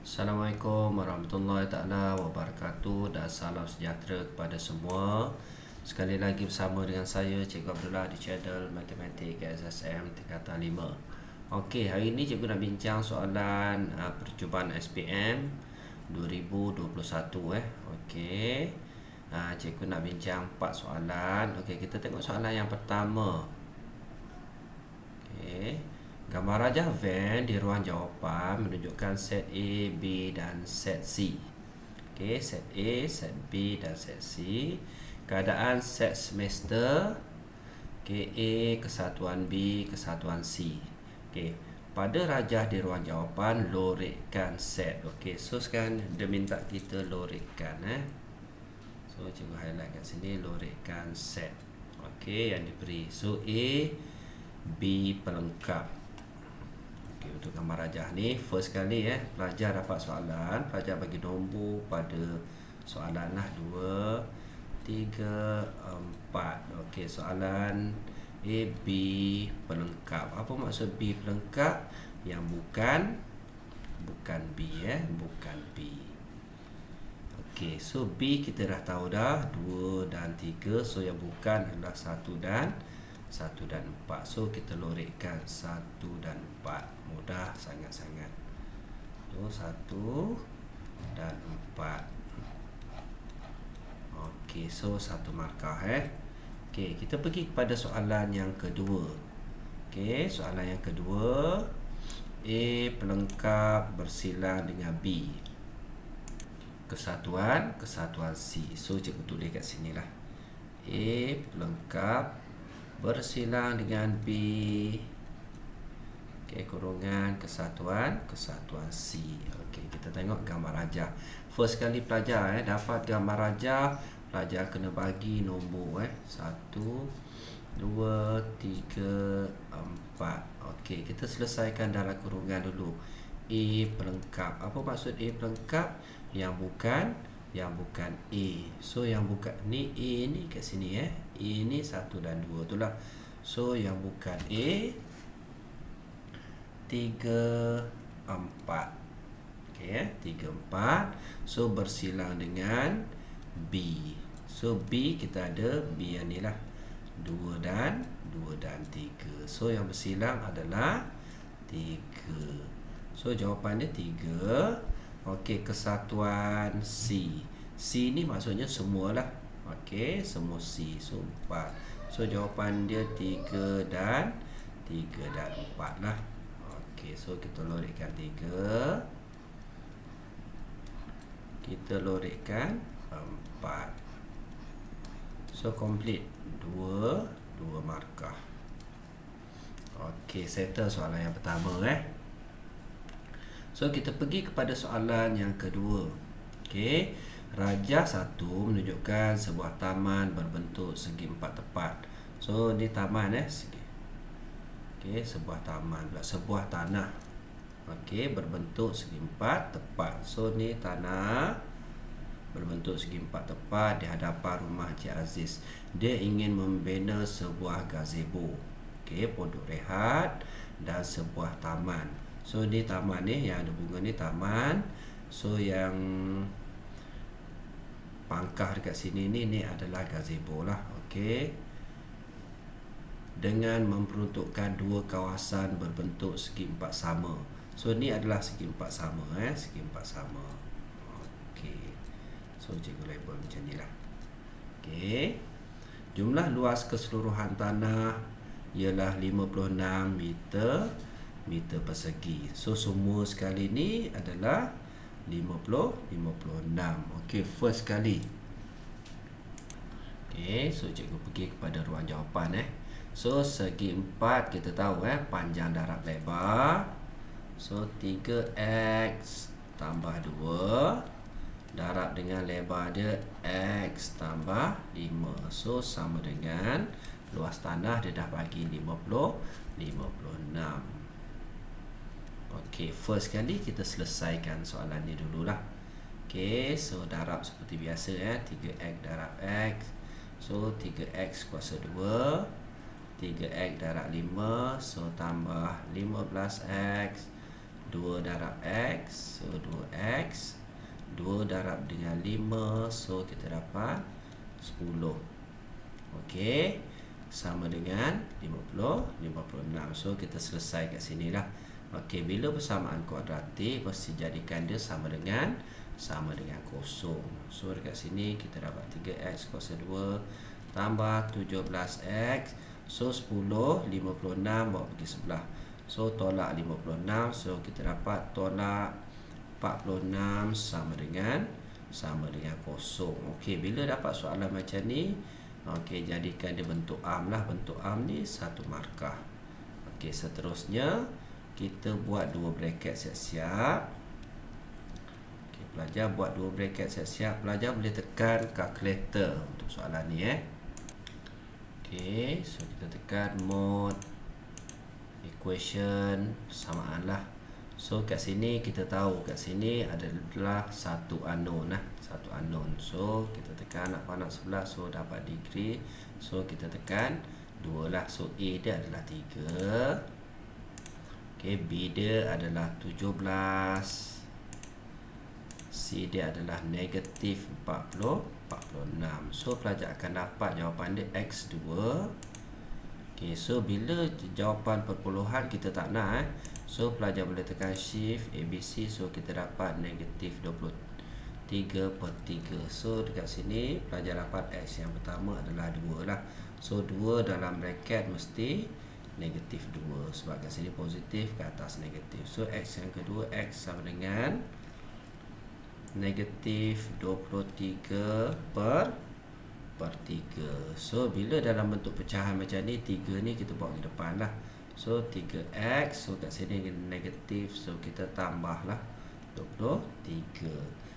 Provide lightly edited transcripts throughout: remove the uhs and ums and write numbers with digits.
Assalamualaikum warahmatullahi taala wabarakatuh dan salam sejahtera kepada semua. Sekali lagi bersama dengan saya Cikgu Abdullah di channel Matematik SSM tingkatan 5. Okey, hari ini cikgu nak bincang soalan percubaan SPM 2021 Okey. Cikgu nak bincang 4 soalan. Okey, kita tengok soalan yang pertama. Okey. Gambar rajah van di ruang jawapan menunjukkan set A, B dan set C. Okey, set A, set B dan set C. Keadaan set semester A kesatuan B kesatuan C. Okey, pada rajah di ruang jawapan lorikkan set. Okey, so sekarang dia minta kita lorikkan So cikgu highlight kat sini, lorikkan set. Okey, yang diberi. So A, B pelengkap. Untuk gambar rajah ni, first kali pelajar dapat soalan, pelajar bagi nombor pada soalan lah 2, 3, 4. Okey, soalan A, B pelengkap. Apa maksud B pelengkap? Yang bukan B bukan B. Okey, so B kita dah tahu dah 2 dan 3. So yang bukan adalah 1 dan 4. So kita lorikkan 1 dan 4. Mudah sangat-sangat. So 1 dan 4. Okey, so 1 markah Okey, kita pergi kepada soalan yang kedua. Okey, soalan yang kedua, A pelengkap bersilang dengan B kesatuan C. So cikgu tulis kat sini lah. A pelengkap bersilang dengan B, kurungan kesatuan C. Okey, kita tengok gambar rajah. First kali pelajar dapat gambar rajah, pelajar kena bagi nombor 1, 2, 3, 4. Okey, kita selesaikan dalam kurungan dulu. A pelengkap. Apa maksud A pelengkap? Yang bukan A. So yang bukan ni A ni kat sini A ni 1 dan 2 itulah. So yang bukan A 3, 4. Okey 3, 4. So bersilang dengan B. So B kita ada B yang ni lah 2 dan 3. So yang bersilang adalah 3. So jawapannya 3. Okey, kesatuan C. C ni maksudnya semualah. Okey, semua C. So 4. So jawapan dia 3 dan 4 lah. Okey, so kita lorikkan 3. Kita lorikkan 4. So complete 2 markah. Okey, settle soalan yang pertama So kita pergi kepada soalan yang kedua. Okey, rajah 1 menunjukkan sebuah taman berbentuk segi 4 tepat. So ni taman segi. Okey, sebuah taman pula, sebuah tanah. Okey, berbentuk segi 4 tepat. So ni tanah berbentuk segi 4 tepat di hadapan rumah Cik Aziz. Dia ingin membina sebuah gazebo. Okey, pondok rehat dan sebuah taman. So ni taman ni yang ada bunga ni taman. So yang pangkah dekat sini ni adalah gazebo lah. Okey, dengan memperuntukkan 2 kawasan berbentuk segi 4 sama. So ni adalah segi 4 sama segi 4 sama. Okey, so cikgu label macam ni lah. Okey, jumlah luas keseluruhan tanah ialah 56 meter persegi. So semua sekali ni adalah 56. Okey, first kali. Okey, so cikgu pergi kepada ruang jawapan So segi 4 kita tahu panjang darab lebar. So 3x tambah 2 darab dengan lebar dia x tambah 5. So sama dengan luas tanah dia dah bagi 56. Okey, first kali kita selesaikan soalan ni dululah. Okey, so darab seperti biasa 3x darab x. So 3x kuasa 2, 3x darab 5. So tambah 15x 2 darab X, so 2X. 2 darab dengan 5, so kita dapat 10. Okey, sama dengan 50, 56. So kita selesai kat sini lah. Okey, bila persamaan kuadratik mesti jadikan dia sama dengan kosong. So dekat sini kita dapat 3X kuasa 2 tambah 17X. So 10, 56 bawa pergi sebelah. So tolak 56, so kita dapat tolak 46 sama dengan kosong. Okey, bila dapat soalan macam ni, okey, jadikan dia bentuk am lah. Bentuk am ni satu markah. Okey, seterusnya kita buat dua bracket siap-siap. Okey, pelajar buat dua bracket siap-siap. Pelajar boleh tekan calculator untuk soalan ni Okey, so kita tekan mode equation persamaan lah. So kat sini kita tahu kat sini adalah satu unknown lah, satu unknown. So kita tekan nak panah sebelah, so dapat degree. So kita tekan 2 lah. So A dia adalah 3. Okay, B dia adalah 17. C dia adalah negatif 46. So pelajar akan dapat jawapan dia X2. Okay, so bila jawapan perpuluhan kita tak nak so pelajar boleh tekan shift ABC. So kita dapat negatif 23/3. So dekat sini pelajar dapat X yang pertama adalah 2 lah. So 2 dalam bracket mesti negatif 2, sebab kat sini positif, ke atas negatif. So X yang kedua, X sama dengan negatif 23/3. So bila dalam bentuk pecahan macam ni, 3 ni kita bawa ke depan lah. So 3X, so kat sini negatif, so kita tambah lah 23.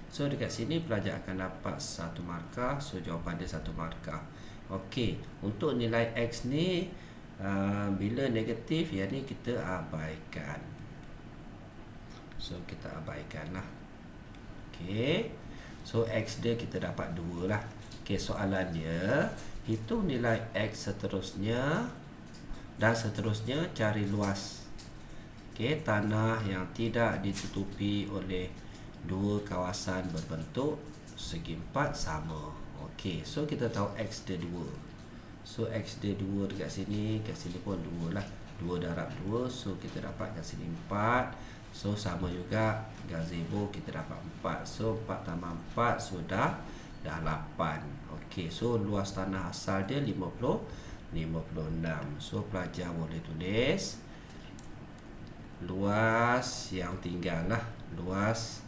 So dekat sini pelajar akan dapat 1 markah. So jawapan dia 1 markah. Okey, untuk nilai X ni bila negatif, yang ni kita abaikan. So kita abaikan lah. Okey, so X dia kita dapat 2 lah. Okey, soalan dia hitung nilai X seterusnya dan seterusnya cari luas. Okey, tanah yang tidak ditutupi oleh dua kawasan berbentuk segi 4 sama. Okey, so kita tahu X dia 2. So X dia 2 dekat sini pun 2 lah. 2 darab 2, so kita dapat kat sini 4. So sama juga gazebo kita dapat 4. So 4 tambah 4 sudah 8. Okey, so luas tanah asal dia 56. So pelajar boleh tulis luas yang tinggal lah. Luas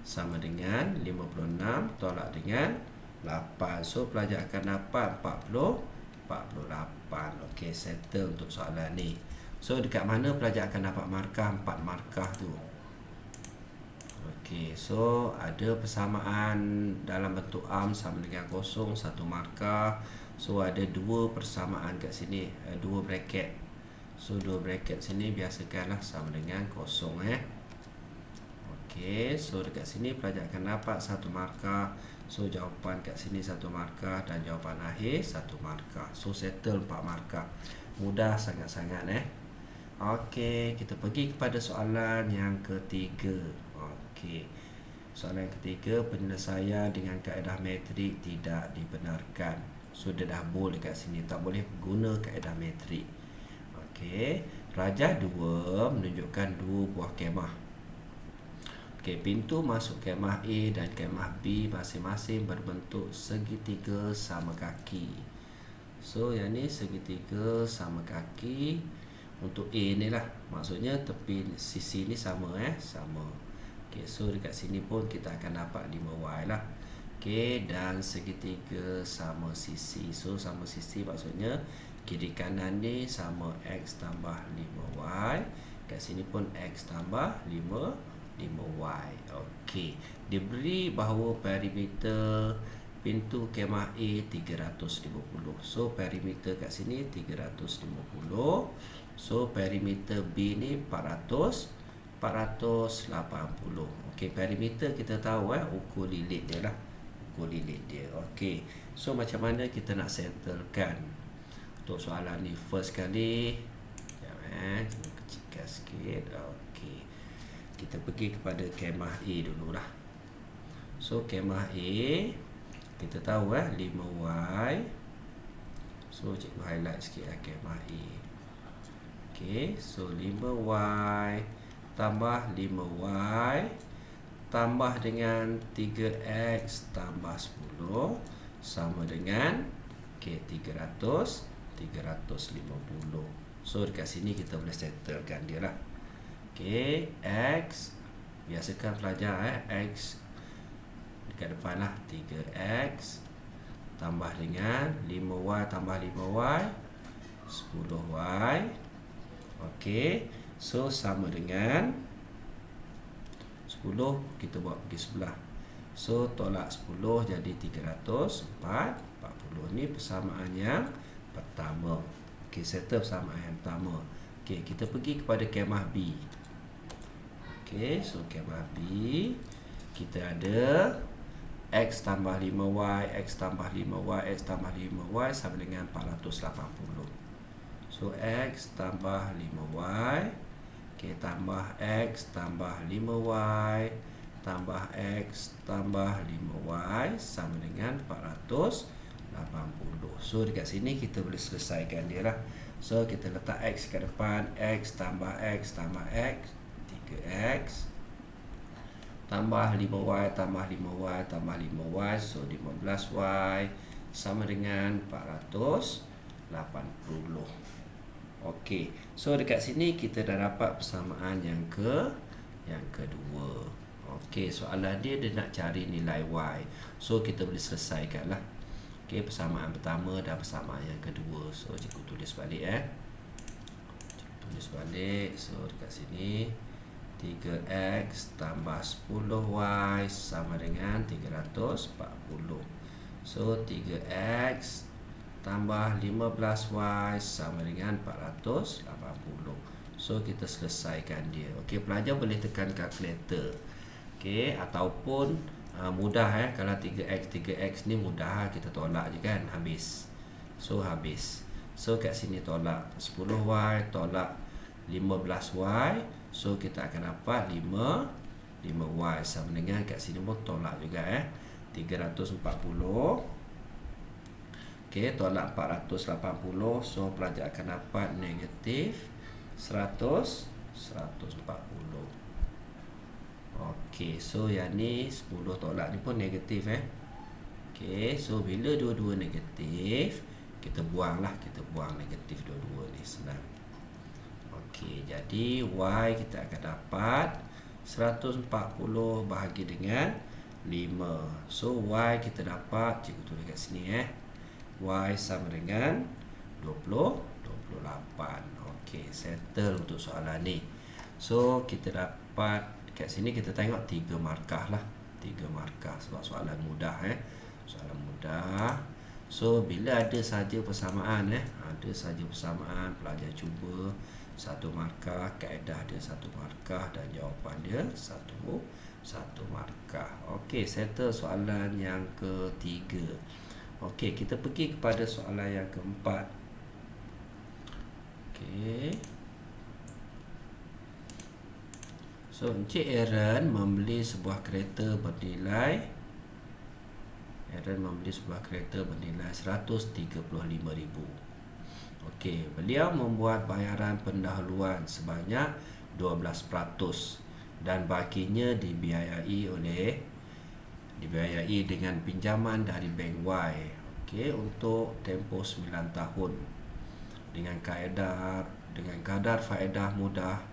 sama dengan 56 tolak dengan 8. So pelajar akan dapat 48. Okey, settle untuk soalan ni. So dekat mana pelajar akan dapat markah? 4 markah tu. Okey, so ada persamaan dalam bentuk am sama dengan kosong, 1 markah. So ada 2 persamaan kat sini, 2 bracket. So 2 bracket sini biasakanlah sama dengan kosong Okey, so dekat sini pelajar akan dapat 1 markah. So jawapan kat sini 1 markah dan jawapan akhir 1 markah. So settle 4 markah. Mudah sangat-sangat Okey, kita pergi kepada soalan yang ketiga. Okey, soalan yang ketiga, penyelesaian dengan kaedah metrik tidak dibenarkan. So dia dah bold dekat sini, tak boleh guna kaedah metrik. Okey, rajah 2 menunjukkan 2 buah kemah. Okey, pintu masuk kemah A dan kemah B masing-masing berbentuk segitiga sama kaki. So yang ni segitiga sama kaki. Untuk A ni lah, maksudnya tepi sisi ni sama sama. Okey, so dekat sini pun kita akan dapat 5Y lah. Okey, dan segitiga sama sisi. So sama sisi maksudnya kiri kanan ni sama X tambah 5Y. Kat sini pun X tambah 5Y. Okey, diberi bahawa perimeter pintu kemah A 350. So perimeter kat sini 350. So perimeter B ni 480. Okey, perimeter kita tahu ukur lilit dia lah. Ukur lilit dia. Okey, so macam mana kita nak settlekan untuk soalan ni? First kali kita kecilkan sikit. Okey, kita pergi kepada kemah A dululah. So kemah A kita tahu 5Y. So cikgu highlight sikit kemah A. Okey, so 5Y tambah 5Y tambah dengan 3X tambah 10 sama dengan 350. So dekat sini kita boleh settlekan dia lah. Okey, X biasakan pelajar X dekat depan lah, 3X tambah dengan 5Y tambah 5Y 10Y. Okey, so sama dengan 10 kita buat pergi sebelah. So tolak 10 jadi 340. Ni persamaan yang pertama. Okey, settle persamaan yang pertama. Okey, kita pergi kepada kemah B. Okey, so kemah B kita ada X tambah 5Y, X tambah 5Y, X tambah 5Y sama dengan 480. So X tambah 5Y, okay, tambah X tambah 5Y tambah X tambah 5Y sama dengan 480. So dekat sini kita boleh selesaikan dia lah. So kita letak X kat depan, X tambah X tambah X 3X tambah 5Y tambah 5Y tambah 5Y, so 15Y sama dengan 480. Okey, so dekat sini kita dah dapat persamaan yang kedua. Okey, soalan dia nak cari nilai Y. So kita boleh selesaikan lah. Okey, persamaan pertama dan persamaan yang kedua. So cikgu tulis balik tulis balik. So dekat sini 3X tambah 10Y sama dengan 340. So 3X tambah 15Y sama dengan 480. So kita selesaikan dia. Okey, pelajar boleh tekan kalkulator. Okey, ataupun mudah kalau 3X ni mudah, kita tolak je kan, habis. So habis. So kat sini tolak 10Y tolak 15Y. So kita akan dapat 5Y sama dengan kat sini pun tolak juga 340. Okey, tolak 480. So pelajar akan dapat negatif 140. Okey, so yang ni 10 tolak ni pun negatif Okey, so bila dua-dua negatif, kita buang negatif dua-dua ni, senang. Okey, jadi Y kita akan dapat 140 bahagi dengan 5. So Y kita dapat, cikgu tulis kat sini Y sama dengan 28. Okey, settle untuk soalan ni. So kita dapat kat sini, kita tengok 3 markah lah. 3 markah sebab soalan mudah Soalan mudah. So bila ada saja persamaan pelajar cuba 1 markah, kaedah dia 1 markah dan jawapan dia 1 markah. Okey, settle soalan yang ketiga. Okey, kita pergi kepada soalan yang keempat. Okey. So Encik Aaron membeli sebuah kereta bernilai RM135,000. Okey, beliau membuat bayaran pendahuluan sebanyak 12% dan bakinya dibiayai dengan pinjaman dari bank Y. Okey, untuk tempoh 9 tahun dengan kadar faedah mudah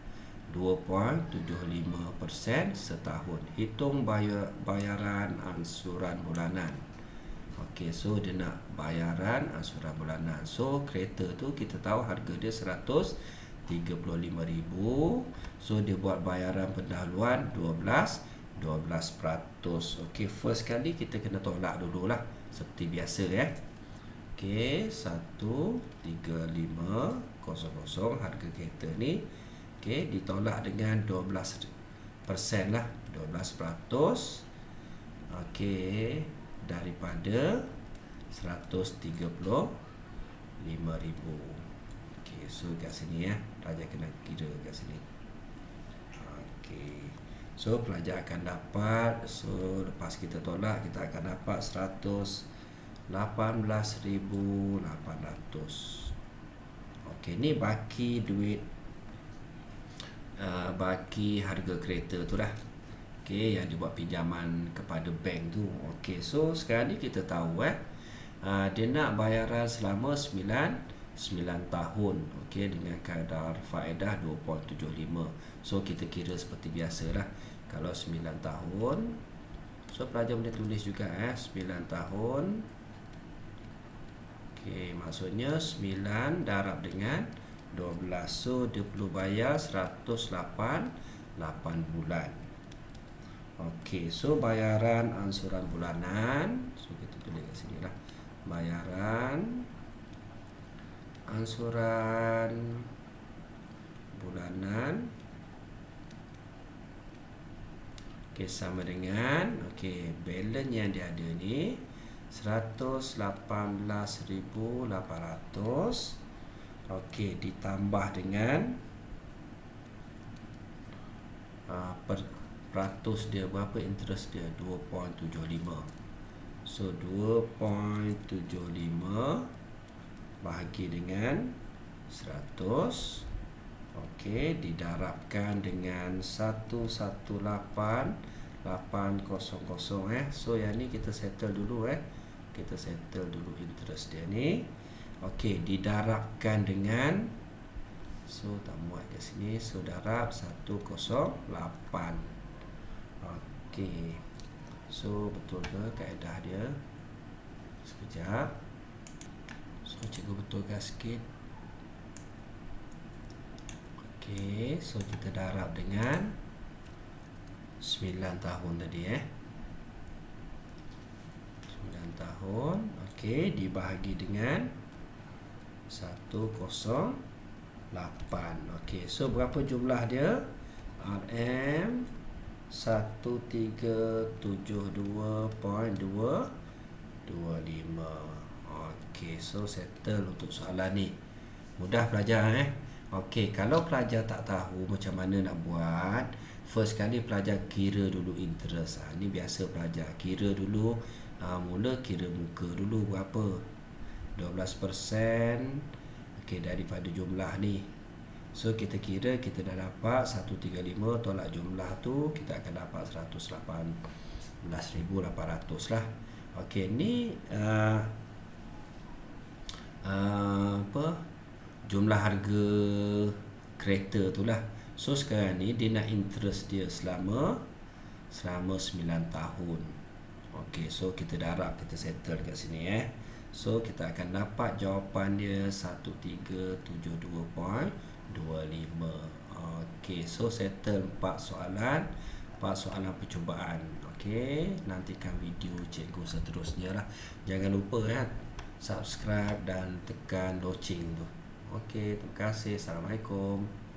2.75% setahun. Hitung bayaran ansuran bulanan. Okey, so dia nak bayaran ansuran bulanan. So kereta tu kita tahu harga dia 135,000. So dia buat bayaran pendahuluan 12%. Okey, first kali kita kena tolak dululah seperti biasa Okey, 135,000 harga kereta ni. Okey, ditolak dengan 12% lah, 12%. Okey, daripada 135,000. Okey, so kat sini pelajar kena kira kat sini. Okey. So pelajar akan dapat, so lepas kita tolak kita akan dapat 118,800. Okey, ni baki duit, baki harga kereta tu lah. Okey, yang dibuat pinjaman kepada bank tu. Okey, so sekarang ni kita tahu dia nak bayaran selama 9 tahun. Okey, dengan kadar faedah 2.75. So kita kira seperti biasalah. Kalau 9 tahun, so pelajar boleh tulis juga 9 tahun. Okey, maksudnya 9 darab dengan 12. So dia perlu bayar 108 bulan. Okey, so bayaran angsuran bulanan, so kita tulis kat sini lah. Bayaran angsuran bulanan, okey, sama dengan, okey, balance yang dia ada ni 118,800. okey, ditambah dengan peratus dia berapa, interest dia 2.75. So 2.75 bahagi dengan 100, okey, didarabkan dengan 118,800. So yang ni kita settle dulu kita settle dulu interest dia ni. Okey, didarabkan dengan, so tak muat kat sini, so darab 108. Okey, so betul ke kaedah dia? Sekejap. So cikgu betulkan sikit. Okey, so kita darab dengan 9 tahun tadi 9 tahun. Okey, dibahagi dengan 108. Okey, so berapa jumlah dia? RM 1372.225. Okey, so settle untuk soalan ni. Mudah pelajar Okey, kalau pelajar tak tahu macam mana nak buat, first kali pelajar kira dulu interest. Ni biasa pelajar kira dulu. Mula kira muka dulu berapa, 12%, okey, daripada jumlah ni. So kita kira, kita dah dapat 135, tolak jumlah tu kita akan dapat 118,800 lah. Okey, ni jumlah harga kereta tu lah. So sekarang ni dia nak interest dia selama 9 tahun. Okey, so kita darab, kita settle kat sini So kita akan dapat jawapan dia 1372.25. Okey, so settle 4 soalan percubaan. Okey, nantikan video cikgu seterusnya lah. Jangan lupa subscribe dan tekan loceng tu. Okey, terima kasih. Assalamualaikum.